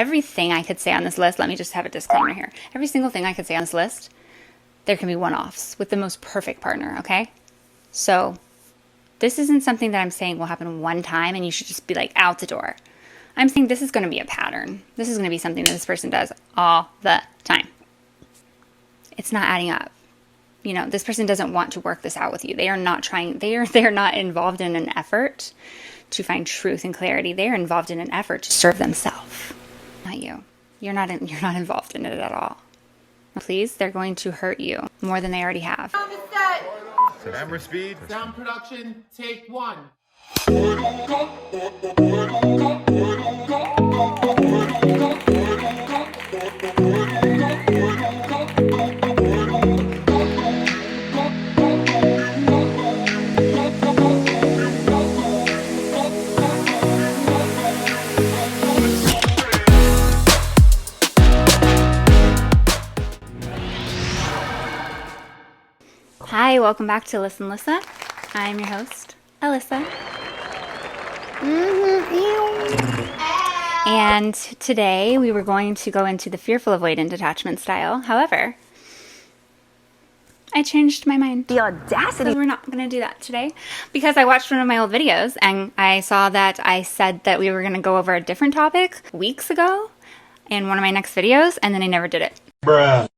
Everything I could say on this list, let me just have a disclaimer here. Every single thing I could say on this list, there can be one-offs with the most perfect partner, okay? So this isn't something that I'm saying will happen one time and you should just be like out the door. I'm saying this is going to be a pattern. This is going to be something that this person does all the time. It's not adding up. You know, this person doesn't want to work this out with you. They are not trying, they are not involved in an effort to find truth and clarity. They are involved in an effort to serve themselves, not you. You're not involved in it at all. Please, they're going to hurt you more than they already have. Camera speed. Sound production, take one. Hi, welcome back to Listen Lissa. I'm your host, Alyssa. And today we were going to go into the fearful avoidant attachment style. However, I changed my mind. The audacity. So we're not going to do that today because I watched one of my old videos and I saw that I said that we were going to go over a different topic weeks ago in one of my next videos, and then I never did it. Bruh.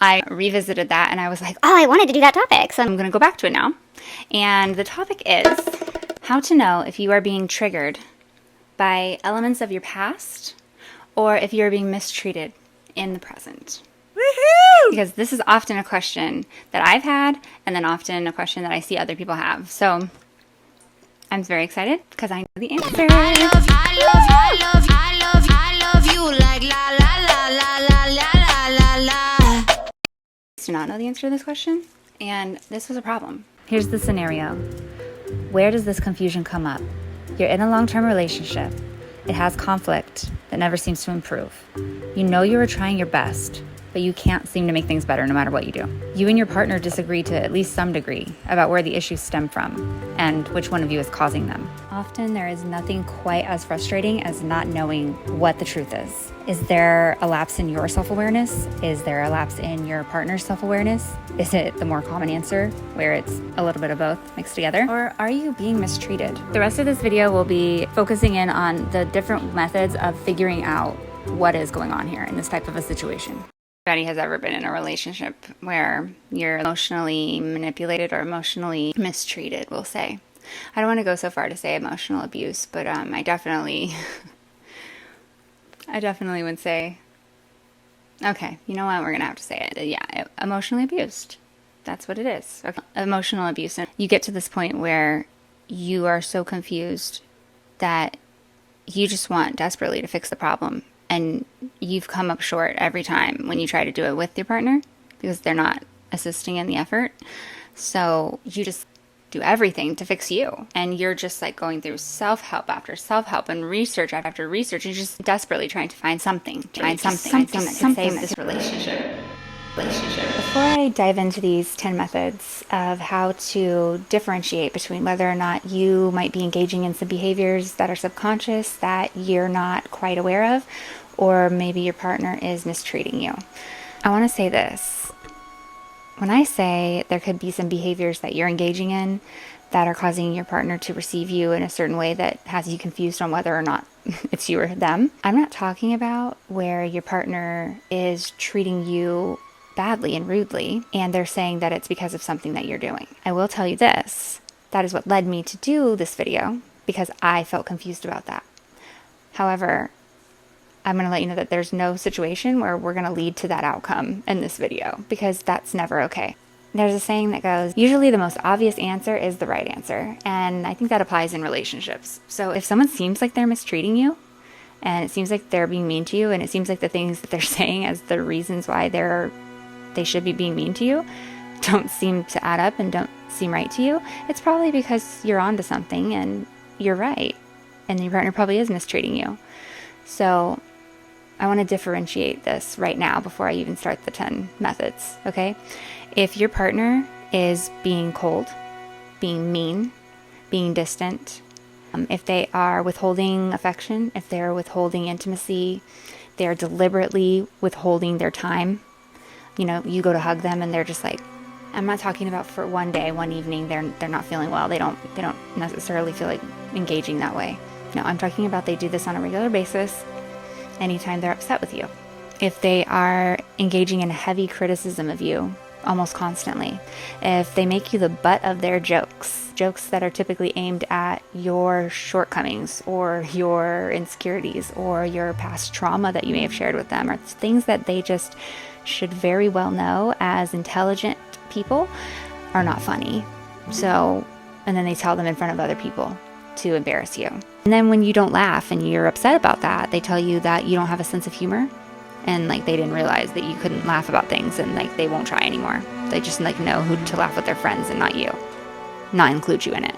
I revisited that and I was like, oh, I wanted to do that topic. So I'm going to go back to it now. And the topic is how to know if you are being triggered by elements of your past or if you're being mistreated in the present. Woohoo! Because this is often a question that I've had and then often a question that I see other people have. So I'm very excited because I know the answer. I love you, I love you, I love you, I love you, I love you like la la la la la la la la. Do not know the answer to this question, and this was a problem. Here's the scenario. Where does this confusion come up? You're in a long-term relationship. It has conflict that never seems to improve. You know you are trying your best, but you can't seem to make things better no matter what you do. You and your partner disagree to at least some degree about where the issues stem from and which one of you is causing them. Often there is nothing quite as frustrating as not knowing what the truth is. Is there a lapse in your self-awareness? Is there a lapse in your partner's self-awareness? Is it the more common answer where it's a little bit of both mixed together? Or are you being mistreated? The rest of this video will be focusing in on the different methods of figuring out what is going on here in this type of a situation. Anybody has ever been in a relationship where you're emotionally manipulated or emotionally mistreated, we'll say. I don't want to go so far to say emotional abuse, but I definitely would say, okay, you know what, we're going to have to say it. Yeah, emotionally abused. That's what it is. Okay. Emotional abuse. And you get to this point where you are so confused that you just want desperately to fix the problem. And you've come up short every time when you try to do it with your partner because they're not assisting in the effort. So you just do everything to fix you. And you're just like going through self-help after self-help and research after research. And you're just desperately trying to find something that can save this relationship. Before I dive into these 10 methods of how to differentiate between whether or not you might be engaging in some behaviors that are subconscious that you're not quite aware of, or maybe your partner is mistreating you, I want to say this. When I say there could be some behaviors that you're engaging in that are causing your partner to receive you in a certain way that has you confused on whether or not it's you or them, I'm not talking about where your partner is treating you badly and rudely, and they're saying that it's because of something that you're doing. I will tell you this, that is what led me to do this video, because I felt confused about that. However, I'm going to let you know that there's no situation where we're going to lead to that outcome in this video, because that's never okay. There's a saying that goes, usually the most obvious answer is the right answer, and I think that applies in relationships. So if someone seems like they're mistreating you, and it seems like they're being mean to you, and it seems like the things that they're saying as the reasons why they should be being mean to you don't seem to add up and don't seem right to you, it's probably because you're onto something and you're right, and your partner probably is mistreating you. So I want to differentiate this right now before I even start the 10 methods, okay? If your partner is being cold, being mean, being distant, if they are withholding affection, if they're withholding intimacy, they're deliberately withholding their time. You know, you go to hug them and they're just like, I'm not talking about for one day, one evening, they're not feeling well. They don't necessarily feel like engaging that way. No, I'm talking about they do this on a regular basis anytime they're upset with you. If they are engaging in heavy criticism of you almost constantly, if they make you the butt of their jokes that are typically aimed at your shortcomings or your insecurities or your past trauma that you may have shared with them, or things that they just should very well know as intelligent people are not funny. So, and then they tell them in front of other people to embarrass you. And then when you don't laugh and you're upset about that, they tell you that you don't have a sense of humor, and like they didn't realize that you couldn't laugh about things, and like they won't try anymore. They just like know who to laugh with their friends and not you, not include you in it.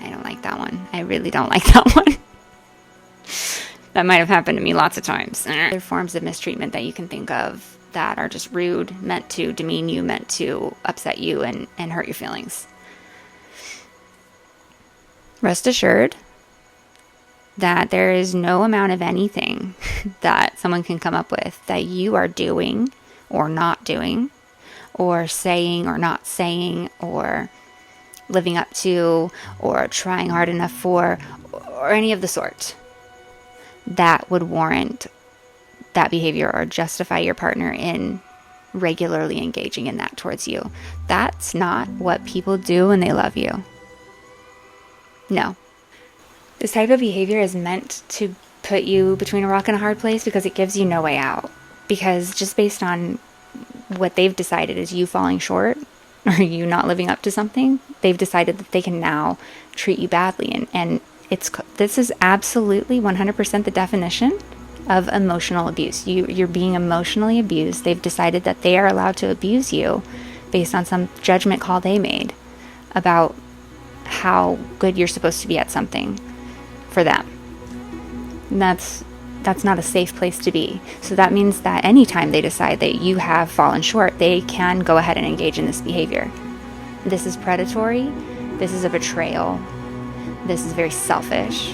I don't like that one. I really don't like that one. That might have happened to me lots of times. Other forms of mistreatment that you can think of that are just rude, meant to demean you, meant to upset you and hurt your feelings. Rest assured that there is no amount of anything that someone can come up with that you are doing or not doing, or saying or not saying, or living up to, or trying hard enough for, or any of the sort, that would warrant that behavior or justify your partner in regularly engaging in that towards you. That's not what people do when they love you. No. This type of behavior is meant to put you between a rock and a hard place because it gives you no way out. Because just based on what they've decided is you falling short or you not living up to something, they've decided that they can now treat you badly. And this is absolutely 100% the definition of emotional abuse. You're being emotionally abused. They've decided that they are allowed to abuse you based on some judgment call they made about how good you're supposed to be at something for them. And that's not a safe place to be. So that means that anytime they decide that you have fallen short, they can go ahead and engage in this behavior. This is predatory. This is a betrayal. This is very selfish.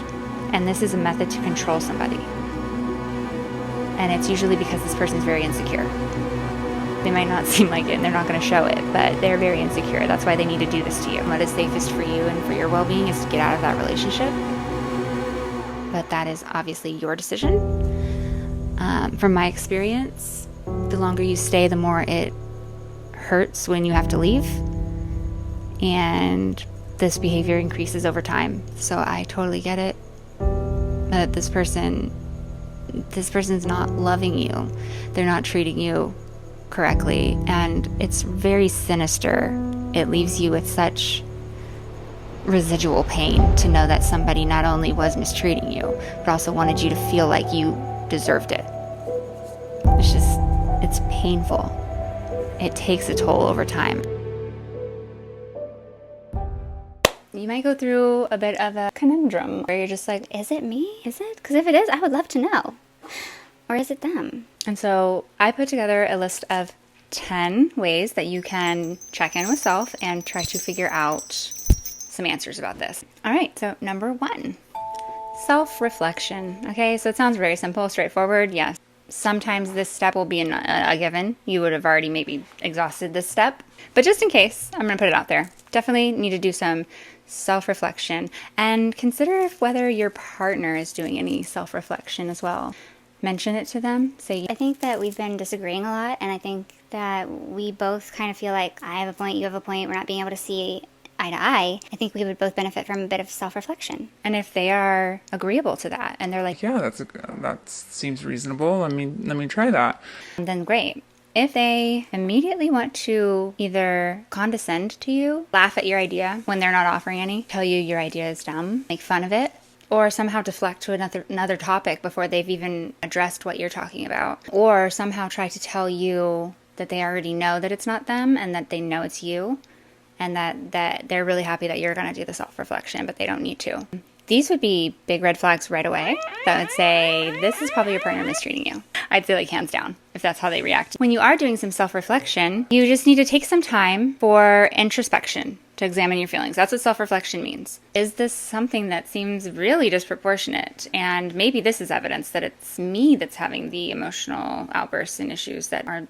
And this is a method to control somebody. And it's usually because this person's very insecure. They might not seem like it and they're not going to show it, but they're very insecure. That's why they need to do this to you. What is safest for you and for your well-being is to get out of that relationship. But that is obviously your decision. From my experience, the longer you stay, the more it hurts when you have to leave. And this behavior increases over time. So I totally get it. That this person's not loving you. They're not treating you correctly. And it's very sinister. It leaves you with such residual pain to know that somebody not only was mistreating you, but also wanted you to feel like you deserved it. It's painful. It takes a toll over time. You might go through a bit of a conundrum where you're just like, is it me? Is it? Because if it is, I would love to know. Or is it them? And so I put together a list of 10 ways that you can check in with self and try to figure out some answers about this. All right, so number 1, self-reflection. Okay, so it sounds very simple, straightforward. Yes, sometimes this step will be a given. You would have already maybe exhausted this step. But just in case, I'm going to put it out there. Definitely need to do some self-reflection and consider whether your partner is doing any self-reflection as well. Mention it to them. Say, I think that we've been disagreeing a lot, and I think that we both kind of feel like I have a point, you have a point, we're not being able to see eye to eye. I think we would both benefit from a bit of self-reflection. and if they are agreeable to that and they're like, Yeah, that seems reasonable. Let me try that. then great. If they immediately want to either condescend to you, laugh at your idea when they're not offering any, tell you your idea is dumb, make fun of it, or somehow deflect to another topic before they've even addressed what you're talking about, or somehow try to tell you that they already know that it's not them and that they know it's you, and that they're really happy that you're going to do the self-reflection, but they don't need to. These would be big red flags right away that would say, this is probably your partner mistreating you. I'd say like hands down, if that's how they react. When you are doing some self-reflection, you just need to take some time for introspection. to examine your feelings. That's what self-reflection means. Is this something that seems really disproportionate? And maybe this is evidence that it's me that's having the emotional outbursts and issues that are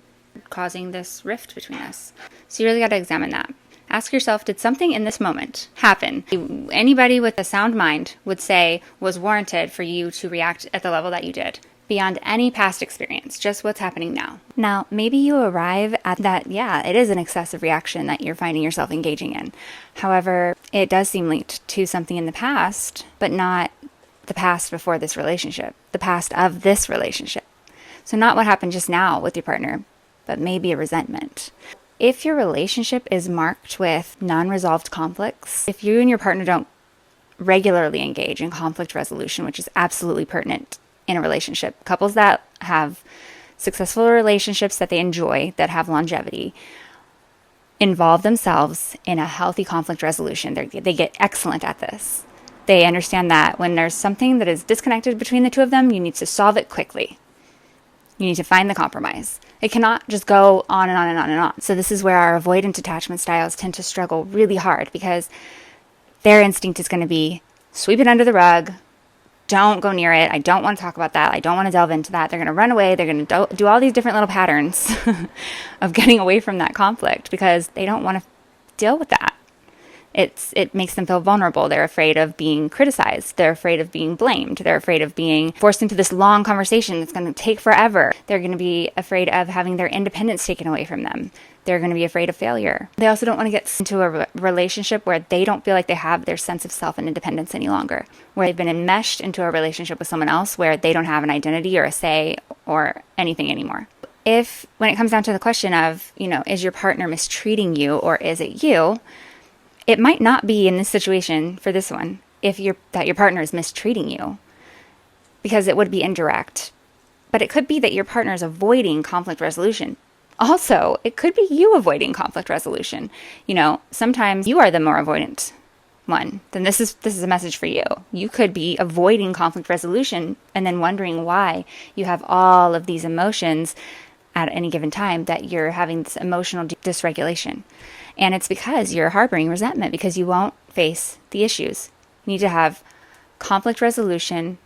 causing this rift between us. So you really got to examine that. Ask yourself, did something in this moment happen? Anybody with a sound mind would say was warranted for you to react at the level that you did, beyond any past experience, just what's happening now. Now, maybe you arrive at that, yeah, it is an excessive reaction that you're finding yourself engaging in. However, it does seem linked to something in the past, but not the past before this relationship, the past of this relationship. So not what happened just now with your partner, but maybe a resentment. If your relationship is marked with non-resolved conflicts, if you and your partner don't regularly engage in conflict resolution, which is absolutely pertinent in a relationship, couples that have successful relationships that they enjoy, that have longevity, involve themselves in a healthy conflict resolution. They get excellent at this. They understand that when there's something that is disconnected between the two of them, you need to solve it quickly. You need to find the compromise. It cannot just go on and on and on and on. So this is where our avoidant attachment styles tend to struggle really hard, because their instinct is going to be sweep it under the rug. Don't go near it. I don't want to talk about that. I don't want to delve into that. They're going to run away. They're going to do all these different little patterns of getting away from that conflict because they don't want to deal with that. It makes them feel vulnerable. They're afraid of being criticized. They're afraid of being blamed. They're afraid of being forced into this long conversation that's going to take forever. They're going to be afraid of having their independence taken away from them. They're going to be afraid of failure. They also don't want to get into a relationship where they don't feel like they have their sense of self and independence any longer, where they've been enmeshed into a relationship with someone else where they don't have an identity or a say or anything anymore. When it comes down to the question of, is your partner mistreating you or is it you? It might not be in this situation for this one that your partner is mistreating you, because it would be indirect. But it could be that your partner is avoiding conflict resolution. Also, it could be you avoiding conflict resolution. Sometimes you are the more avoidant one. Then this is a message for you. You could be avoiding conflict resolution and then wondering why you have all of these emotions at any given time, that you're having this emotional dysregulation. And it's because you're harboring resentment because you won't face the issues. You need to have conflict resolution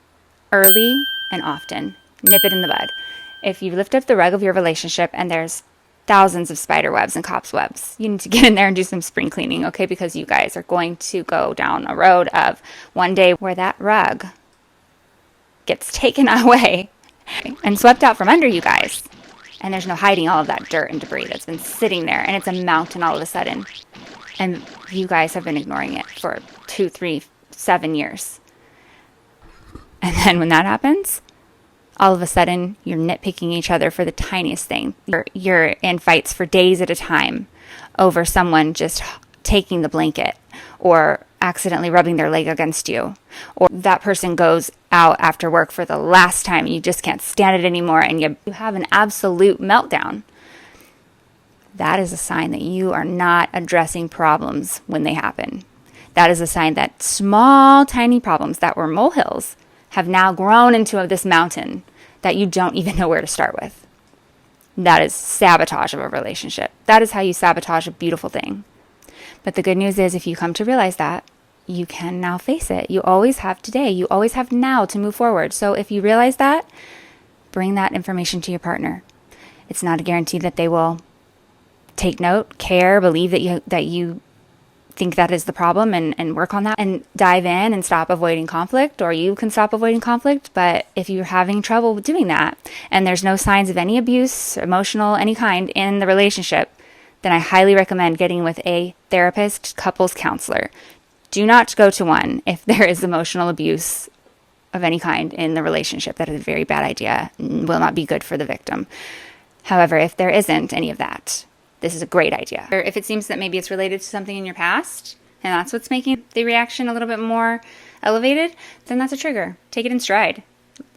early and often. Nip it in the bud. If you lift up the rug of your relationship and there's thousands of spider webs and cobwebs, you need to get in there and do some spring cleaning, okay? Because you guys are going to go down a road of one day where that rug gets taken away and swept out from under you guys. And there's no hiding all of that dirt and debris that's been sitting there. And it's a mountain all of a sudden. And you guys have been ignoring it for 2, 3, 7 years. And then when that happens, all of a sudden you're nitpicking each other for the tiniest thing. You're in fights for days at a time over someone just taking the blanket or accidentally rubbing their leg against you, or that person goes out after work for the last time and you just can't stand it anymore and you have an absolute meltdown. That is a sign that you are not addressing problems when they happen. That is a sign that small, tiny problems that were molehills have now grown into this mountain that you don't even know where to start with. That is sabotage of a relationship. That is how you sabotage a beautiful thing. But the good news is, if you come to realize that, you can now face it. You always have today. You always have now to move forward. So if you realize that, bring that information to your partner. It's not a guarantee that they will take note, care, believe that you think that is the problem and work on that and dive in and stop avoiding conflict, or you can stop avoiding conflict. But if you're having trouble doing that and there's no signs of any abuse, emotional, any kind in the relationship, then I highly recommend getting with a therapist, couples counselor. Do not go to one if there is emotional abuse of any kind in the relationship. That is a very bad idea and will not be good for the victim. However, if there isn't any of that, this is a great idea. Or if it seems that maybe it's related to something in your past, and that's what's making the reaction a little bit more elevated, then that's a trigger. Take it in stride.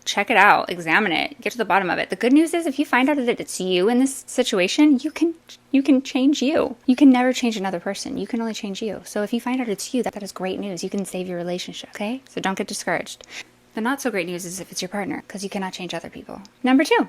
Check it out. Examine it. Get to the bottom of it. The good news is, if you find out that it's you in this situation, you can change you. You can never change another person. You can only change you. So if you find out it's you, that is great news. You can save your relationship, okay? So don't get discouraged. The not so great news is if it's your partner, because you cannot change other people. Number 2,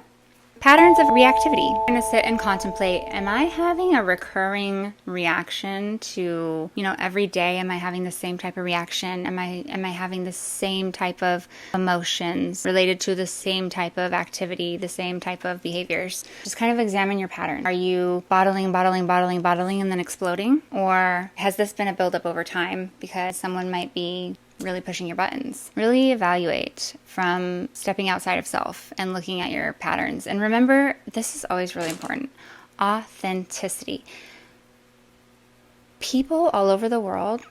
Patterns of reactivity. I'm going to sit and contemplate, am I having a recurring reaction to, every day? Am I having the same type of reaction? Am I having the same type of emotions related to the same type of activity, the same type of behaviors? Just kind of examine your pattern. Are you bottling, and then exploding? Or has this been a buildup over time because someone might be really pushing your buttons? Really evaluate from stepping outside of self and looking at your patterns. And remember, this is always really important. Authenticity. People all over the world,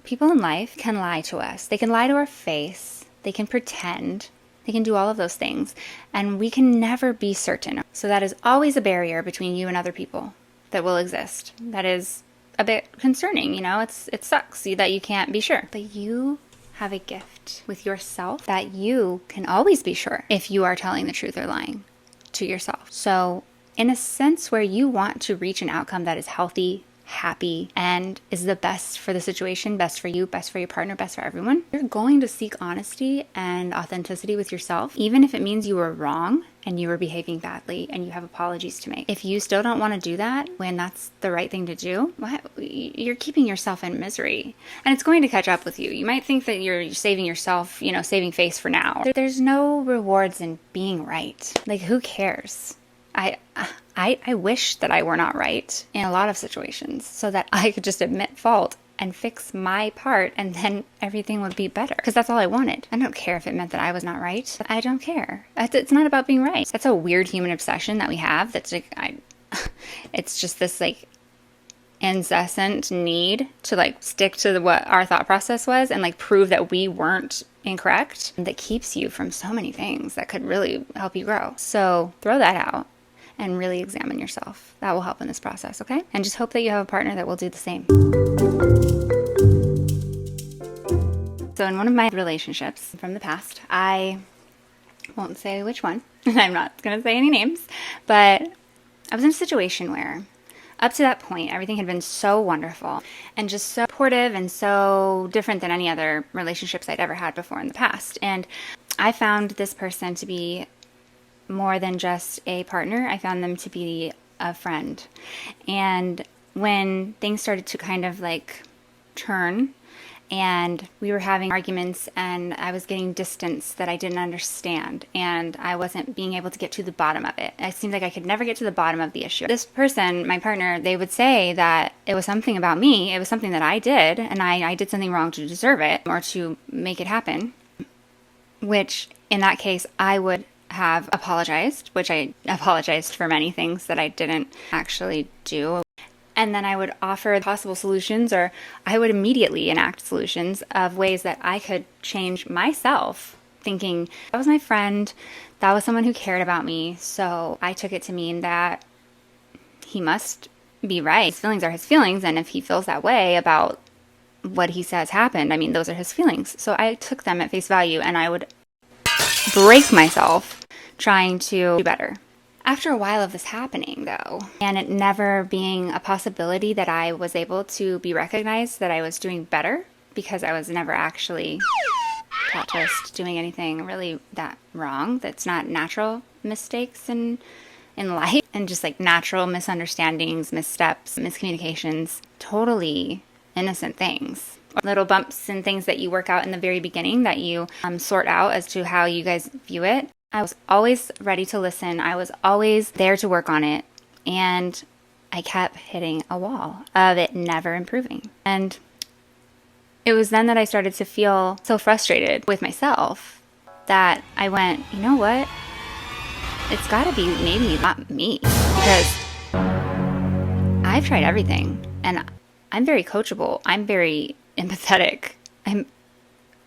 people in life can lie to us. They can lie to our face. They can pretend. They can do all of those things. And we can never be certain. So that is always a barrier between you and other people that will exist. That is a bit concerning, it sucks that you can't be sure. But you have a gift with yourself that you can always be sure if you are telling the truth or lying to yourself. So in a sense where you want to reach an outcome that is healthy, happy, and is the best for the situation, best for you, best for your partner, best for everyone, you're going to seek honesty and authenticity with yourself, even if it means you were wrong and you were behaving badly and you have apologies to make. If you still don't want to do that when that's the right thing to do, you're keeping yourself in misery. And it's going to catch up with you. You might think that you're saving yourself, saving face for now. There's no rewards in being right. Like, who cares? I wish that I were not right in a lot of situations so that I could just admit fault and fix my part, and then everything would be better. Because that's all I wanted. I don't care if it meant that I was not right. I don't care. It's not about being right. That's a weird human obsession that we have. That's like, it's just this like incessant need to like stick to what our thought process was and like prove that we weren't incorrect. That keeps you from so many things that could really help you grow. So throw that out and really examine yourself. That will help in this process, okay? And just hope that you have a partner that will do the same. So in one of my relationships from the past, I won't say which one, I'm not going to say any names, but I was in a situation where up to that point, everything had been so wonderful and just so supportive and so different than any other relationships I'd ever had before in the past. And I found this person to be more than just a partner. I found them to be a friend. And when things started to kind of like turn and we were having arguments and I was getting distance that I didn't understand and I wasn't being able to get to the bottom of it. It seemed like I could never get to the bottom of the issue. This person, my partner, they would say that it was something about me. It was something that I did and I did something wrong to deserve it or to make it happen, which in that case I would have apologized, which I apologized for many things that I didn't actually do. And then I would offer possible solutions, or I would immediately enact solutions of ways that I could change myself, thinking that was my friend, that was someone who cared about me. So I took it to mean that he must be right. His feelings are his feelings. And if he feels that way about what he says happened, I mean, those are his feelings. So I took them at face value and I would break myself trying to do better. After a while of this happening, though, and it never being a possibility that I was able to be recognized that I was doing better because I was never actually plot twist doing anything really that wrong. That's not natural mistakes in life and just like natural misunderstandings, missteps, miscommunications, totally innocent things. Little bumps and things that you work out in the very beginning that you sort out as to how you guys view it. I was always ready to listen. I was always there to work on it. And I kept hitting a wall of it never improving. And it was then that I started to feel so frustrated with myself that I went, you know what? It's got to be maybe not me. Because I've tried everything. And I'm very coachable. I'm very empathetic. I'm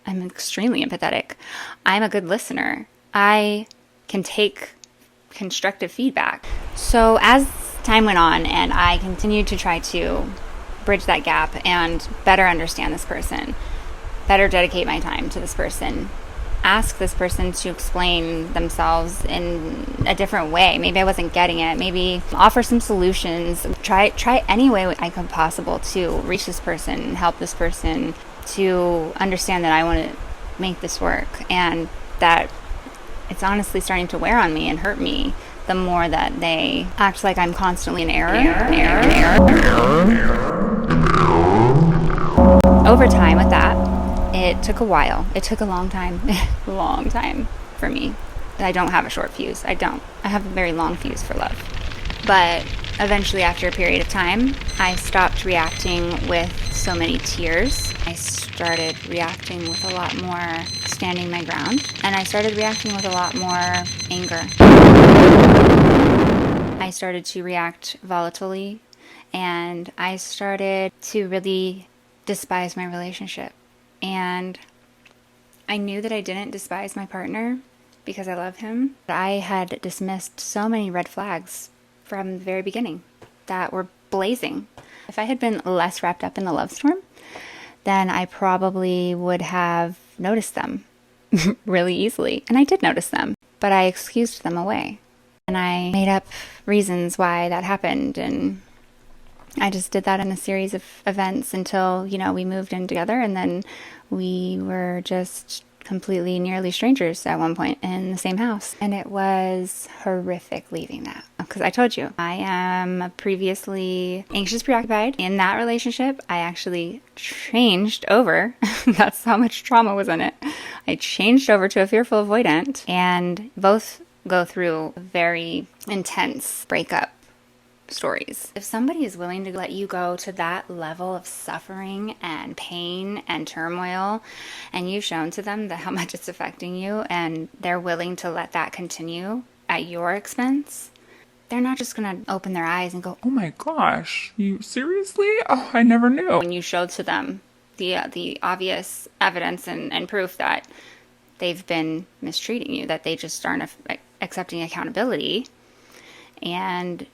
extremely empathetic. I'm a good listener. I can take constructive feedback. So as time went on and I continued to try to bridge that gap and better understand this person, better dedicate my time to this person, ask this person to explain themselves in a different way. Maybe I wasn't getting it. Maybe offer some solutions. Try any way I could possible to reach this person, help this person to understand that I want to make this work and that it's honestly starting to wear on me and hurt me the more that they act like I'm constantly in error. Over time with that, it took a while. It took a long time, long time for me. I don't have a short fuse. I don't. I have a very long fuse for love. But eventually, after a period of time, I stopped reacting with so many tears. I started reacting with a lot more standing my ground. And I started reacting with a lot more anger. I started to react volatilely. And I started to really despise my relationship. And I knew that I didn't despise my partner because I love him. I had dismissed so many red flags from the very beginning that were blazing. If I had been less wrapped up in the love storm, then I probably would have noticed them really easily. And I did notice them, but I excused them away. And I made up reasons why that happened. And I just did that in a series of events until, we moved in together, and then we were just completely nearly strangers at one point in the same house. And it was horrific leaving that. Because I told you, I am previously anxious, preoccupied. In that relationship, I actually changed over. That's how much trauma was in it. I changed over to a fearful avoidant, and both go through very intense breakup stories. If somebody is willing to let you go to that level of suffering and pain and turmoil, and you've shown to them that how much it's affecting you, and they're willing to let that continue at your expense, they're not just going to open their eyes and go, Oh my gosh, you seriously? Oh, I never knew. when you showed to them the obvious evidence and proof that they've been mistreating you, that they just aren't accepting accountability, and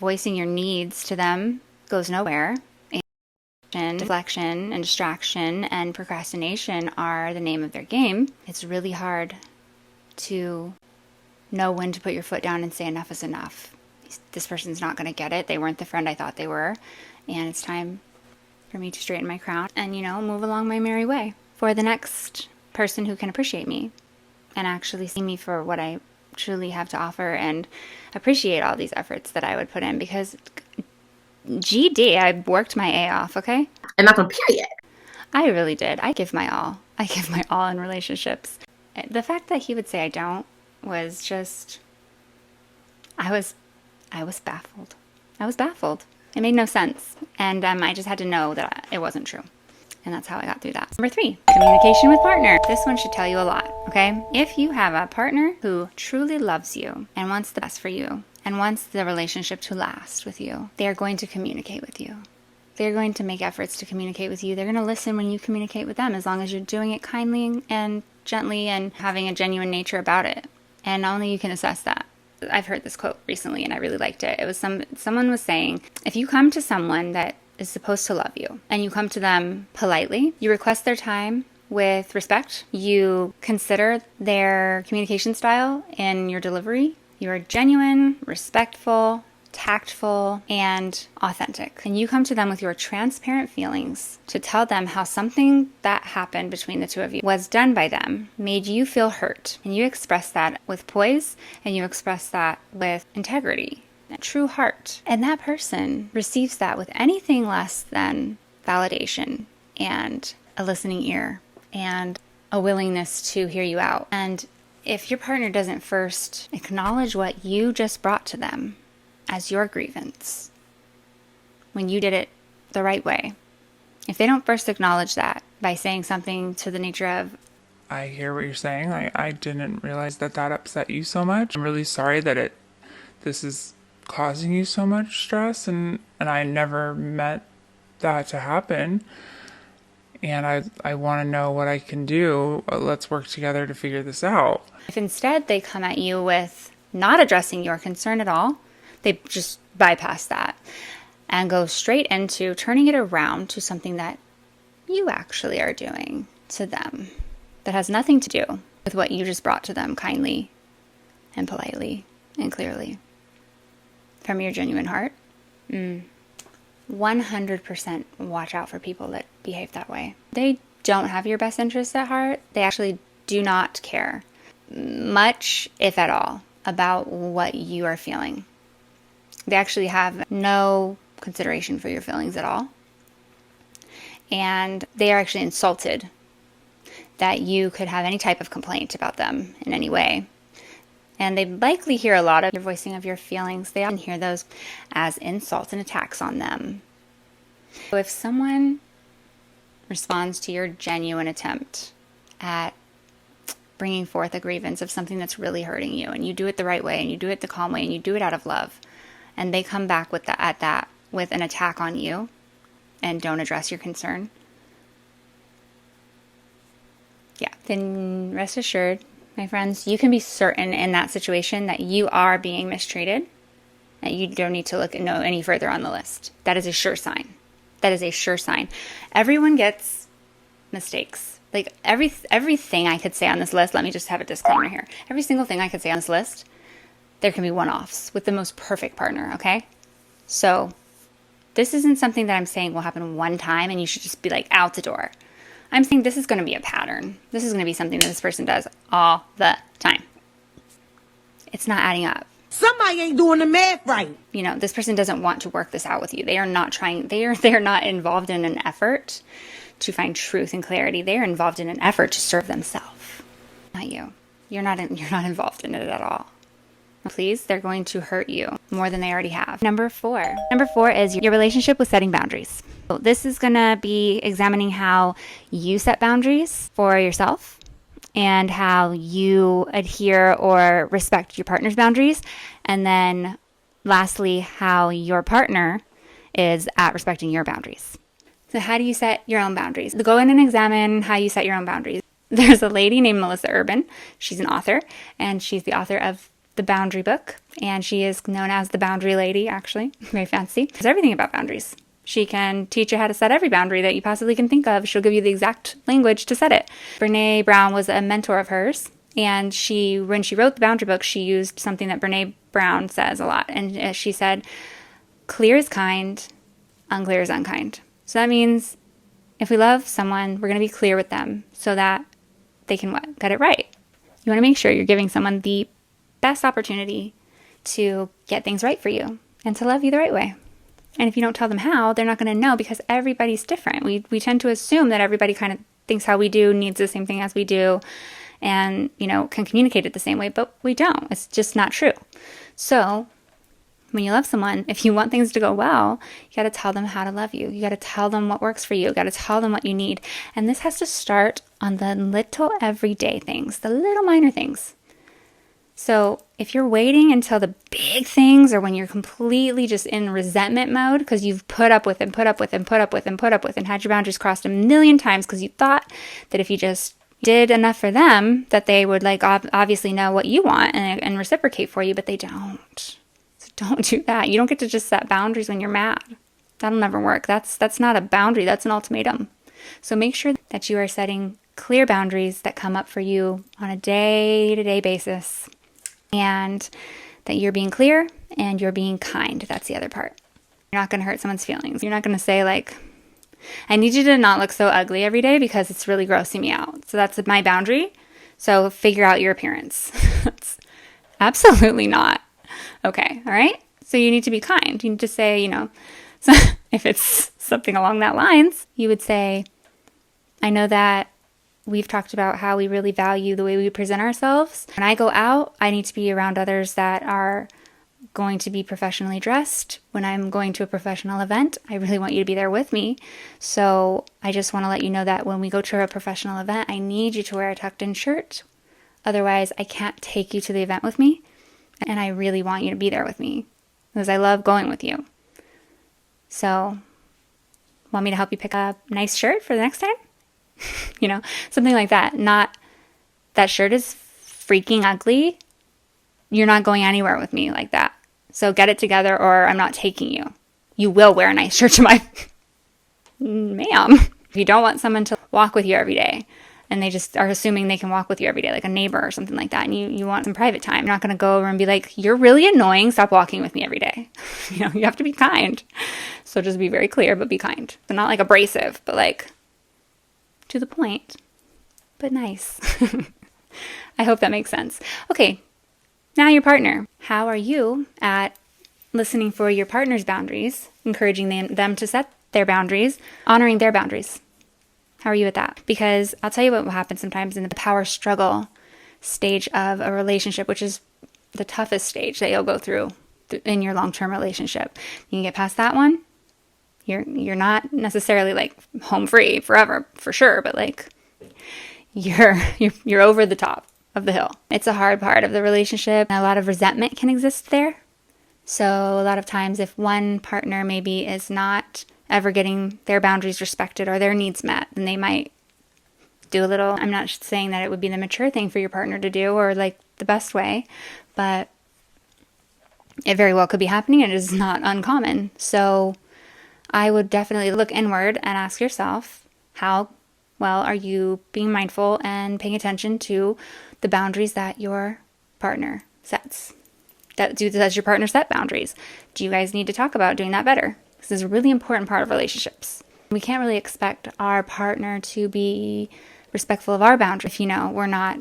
voicing your needs to them goes nowhere. And deflection and distraction and procrastination are the name of their game. It's really hard to know when to put your foot down and say enough is enough. This person's not going to get it. They weren't the friend I thought they were. And it's time for me to straighten my crown and, move along my merry way for the next person who can appreciate me and actually see me for what I truly have to offer and appreciate all these efforts that I would put in, because GD, I worked my A off, okay? And that's on period. I really did. I give my all. I give my all in relationships. The fact that he would say I don't was just, I was baffled. I was baffled. It made no sense. And I just had to know that it wasn't true. And that's how I got through that. Number 3, communication with partner. This one should tell you a lot, okay? If you have a partner who truly loves you and wants the best for you and wants the relationship to last with you, they are going to communicate with you. They're going to make efforts to communicate with you. They're going to listen when you communicate with them, as long as you're doing it kindly and gently and having a genuine nature about it. And only you can assess that. I've heard this quote recently and I really liked it. It was someone was saying, if you come to someone that is supposed to love you, and you come to them politely, you request their time with respect, you consider their communication style in your delivery, you are genuine, respectful, tactful, and authentic. And you come to them with your transparent feelings to tell them how something that happened between the two of you was done by them, made you feel hurt. And you express that with poise, and you express that with integrity, a true heart. And that person receives that with anything less than validation and a listening ear and a willingness to hear you out. And if your partner doesn't first acknowledge what you just brought to them as your grievance, when you did it the right way, if they don't first acknowledge that by saying something to the nature of, I hear what you're saying. I didn't realize that upset you so much. I'm really sorry that this is causing you so much stress, and I never meant that to happen, and I want to know what I can do. Let's work together to figure this out. if instead they come at you with not addressing your concern at all, they just bypass that and go straight into turning it around to something that you actually are doing to them that has nothing to do with what you just brought to them kindly and politely and clearly from your genuine heart. 100% watch out for people that behave that way. They don't have your best interests at heart. They actually do not care much, if at all, about what you are feeling. They actually have no consideration for your feelings at all. And they are actually insulted that you could have any type of complaint about them in any way. And they likely hear a lot of your voicing of your feelings. They often hear those as insults and attacks on them. So if someone responds to your genuine attempt at bringing forth a grievance of something that's really hurting you, and you do it the right way, and you do it the calm way, and you do it out of love, and they come back with with an attack on you and don't address your concern, then rest assured, my friends, you can be certain in that situation that you are being mistreated, that you don't need to look any further on the list. That is a sure sign. That is a sure sign. Everyone gets mistakes. Like everything I could say on this list, let me just have a disclaimer here. Every single thing I could say on this list, there can be one-offs with the most perfect partner, okay? So this isn't something that I'm saying will happen one time and you should just be like out the door. I'm saying this is going to be a pattern. This is going to be something that this person does all the time. It's not adding up. Somebody ain't doing the math right. You know, this person doesn't want to work this out with you. They are not trying, they are not involved in an effort to find truth and clarity. They are involved in an effort to serve themselves, not you. You're not involved in it at all. Please, they're going to hurt you more than they already have. Number four is your relationship with setting boundaries. So this is going to be examining how you set boundaries for yourself and how you adhere or respect your partner's boundaries. And then lastly, how your partner is at respecting your boundaries. So how do you set your own boundaries? Go in and examine how you set your own boundaries. There's a lady named Melissa Urban. She's an author, and she's the author of the Boundary Book, and she is known as the Boundary Lady, actually. Very fancy. She knows everything about boundaries. She can teach you how to set every boundary that you possibly can think of. She'll give you the exact language to set it. Brene Brown was a mentor of hers, and when she wrote the Boundary Book, she used something that Brene Brown says a lot, and she said, clear is kind, unclear is unkind. So that means if we love someone, we're going to be clear with them so that they can get it right. You want to make sure you're giving someone the best opportunity to get things right for you and to love you the right way. And if you don't tell them how, they're not going to know because everybody's different. We tend to assume that everybody kind of thinks how we do, needs the same thing as we do, and, can communicate it the same way, but we don't. It's just not true. So when you love someone, if you want things to go well, you got to tell them how to love you. You got to tell them what works for you. You got to tell them what you need. And this has to start on the little everyday things, the little minor things. So if you're waiting until the big things or when you're completely just in resentment mode because you've put up with and put up with and put up with and put up with and had your boundaries crossed a million times because you thought that if you just did enough for them that they would obviously know what you want and reciprocate for you, but they don't. So don't do that. You don't get to just set boundaries when you're mad. That'll never work. That's not a boundary. That's an ultimatum. So make sure that you are setting clear boundaries that come up for you on a day-to-day basis. And that you're being clear and you're being kind. That's the other part. You're not going to hurt someone's feelings. You're not going to say I need you to not look so ugly every day because it's really grossing me out. So that's my boundary. So figure out your appearance. That's absolutely not. Okay. All right. So you need to be kind. You need to say, so if it's something along that lines, you would say, I know that we've talked about how we really value the way we present ourselves. When I go out, I need to be around others that are going to be professionally dressed. When I'm going to a professional event, I really want you to be there with me. So I just want to let you know that when we go to a professional event, I need you to wear a tucked-in shirt. Otherwise, I can't take you to the event with me. And I really want you to be there with me because I love going with you. So, want me to help you pick a nice shirt for the next time? Something like that. Not, that shirt is freaking ugly. You're not going anywhere with me like that. So get it together or I'm not taking you. You will wear a nice shirt to my... Ma'am. If you don't want someone to walk with you every day and they just are assuming they can walk with you every day, like a neighbor or something like that, and you want some private time, you're not going to go over and be like, you're really annoying, stop walking with me every day. You have to be kind. So just be very clear, but be kind. But not abrasive, but to the point, but nice. I hope that makes sense. Okay, Now your partner. How are you at listening for your partner's boundaries, encouraging them to set their boundaries, honoring their boundaries? How are you at that? Because I'll tell you what will happen sometimes in the power struggle stage of a relationship, which is the toughest stage that you'll go through in your long-term relationship. You can get past that one. You're not necessarily like home free forever, for sure, but like you're over the top of the hill. It's a hard part of the relationship. A lot of resentment can exist there. So a lot of times if one partner maybe is not ever getting their boundaries respected or their needs met, then they might do a little, I'm not saying that it would be the mature thing for your partner to do or like the best way, but it very well could be happening and it is not uncommon. So I would definitely look inward and ask yourself, how well are you being mindful and paying attention to the boundaries that your partner sets? Does your partner set boundaries? Do you guys need to talk about doing that better? This is a really important part of relationships. We can't really expect our partner to be respectful of our boundaries if, we're not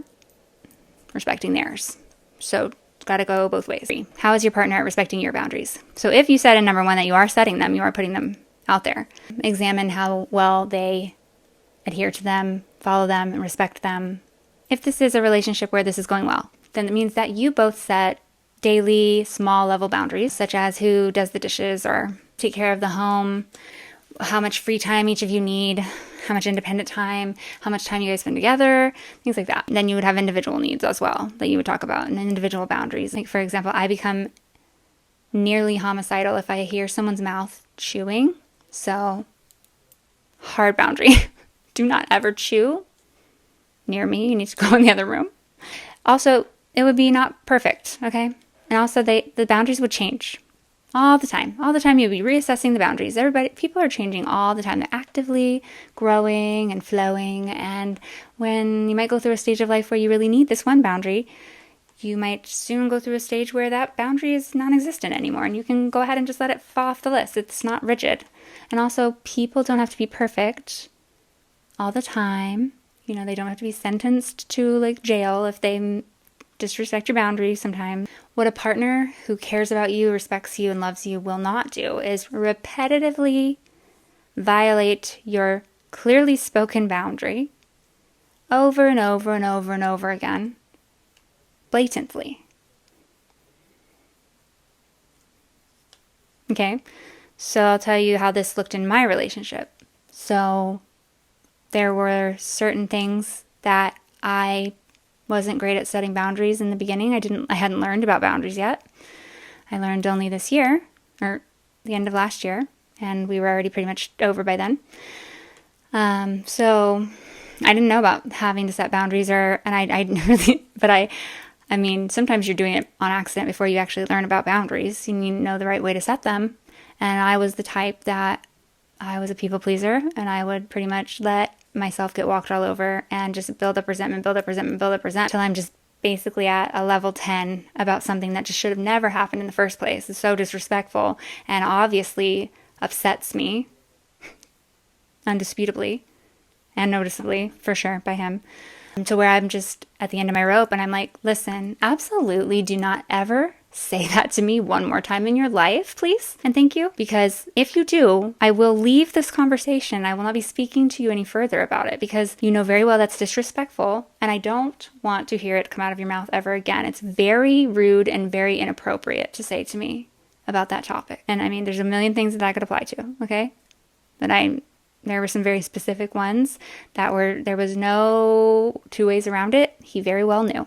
respecting theirs. So it's got to go both ways. How is your partner respecting your boundaries? So if you said in number 1 that you are setting them, you are putting them out there. Examine how well they adhere to them, follow them, and respect them. If this is a relationship where this is going well, then it means that you both set daily, small level boundaries, such as who does the dishes or take care of the home, how much free time each of you need, how much independent time, how much time you guys spend together, things like that. Then you would have individual needs as well that you would talk about and individual boundaries. Like, for example, I become nearly homicidal if I hear someone's mouth chewing. So, hard boundary. Do not ever chew near me. You need to go in the other room. Also, it would be not perfect, okay? And also, the boundaries would change all the time. All the time, you'd be reassessing the boundaries. People are changing all the time. They're actively growing and flowing. And when you might go through a stage of life where you really need this one boundary, you might soon go through a stage where that boundary is non-existent anymore. And you can go ahead and just let it fall off the list. It's not rigid. And also, people don't have to be perfect all the time. They don't have to be sentenced to like jail if they disrespect your boundaries sometimes. What a partner who cares about you, respects you, and loves you will not do is repetitively violate your clearly spoken boundary over and over and over and over again, blatantly. Okay, so I'll tell you how this looked in my relationship. So there were certain things that I wasn't great at setting boundaries in the beginning. I hadn't learned about boundaries yet. I learned only this year, or the end of last year, and we were already pretty much over by then. So I didn't know about having to set boundaries, I mean, sometimes you're doing it on accident before you actually learn about boundaries, and you know the right way to set them. And I was the type that I was a people pleaser, and I would pretty much let myself get walked all over and just build up resentment until I'm just basically at a level 10 about something that just should have never happened in the first place. It's so disrespectful and obviously upsets me, undisputably and noticeably, for sure, by him, to where I'm just at the end of my rope and I'm like, listen, absolutely do not ever say that to me one more time in your life, please, and thank you. Because if you do, I will leave this conversation. I will not be speaking to you any further about it because you know very well that's disrespectful and I don't want to hear it come out of your mouth ever again. It's very rude and very inappropriate to say to me about that topic. And I mean, there's a million things that could apply to, okay? But there were some very specific ones there was no two ways around it. He very well knew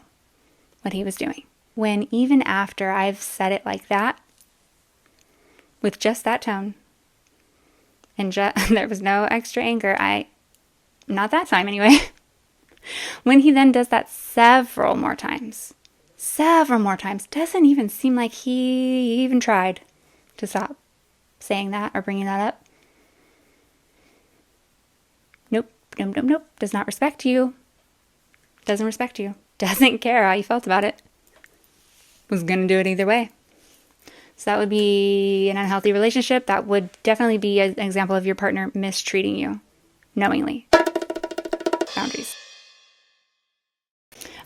what he was doing. When even after I've said it like that, with just that tone, and there was no extra anger, not that time anyway, when he then does that several more times, doesn't even seem like he even tried to stop saying that or bringing that up. Nope, does not respect you, doesn't respect you, doesn't care how you felt about it. Was going to do it either way. So that would be an unhealthy relationship. That would definitely be an example of your partner mistreating you knowingly. Boundaries.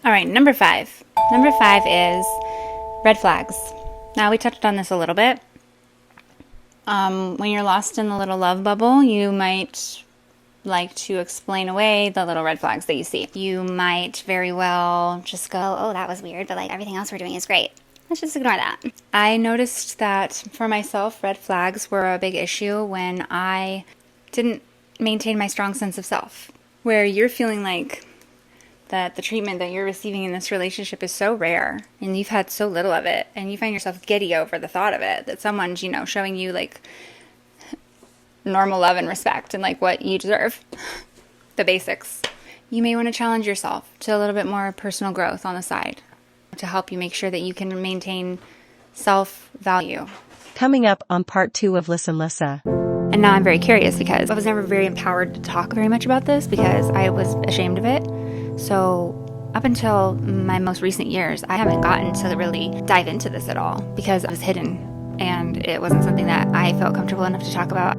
All right, number 5. Number 5 is Red flags. Now, we touched on this a little bit. When you're lost in the little love bubble, you might like to explain away the little red flags that you see. You might very well just go, oh, that was weird, but like everything else we're doing is great. Let's just ignore that. I noticed that for myself, red flags were a big issue when I didn't maintain my strong sense of self, where you're feeling like that the treatment that you're receiving in this relationship is so rare and you've had so little of it, and you find yourself giddy over the thought of it, that someone's, you know, showing you like normal love and respect and like what you deserve, the basics. You may want to challenge yourself to a little bit more personal growth on the side to help you make sure that you can maintain self-value. Coming up on part 2 of Listen Lissa. And now I'm very curious because I was never very empowered to talk very much about this because I was ashamed of it. So up until my most recent years, I haven't gotten to really dive into this at all because I was hidden and it wasn't something that I felt comfortable enough to talk about.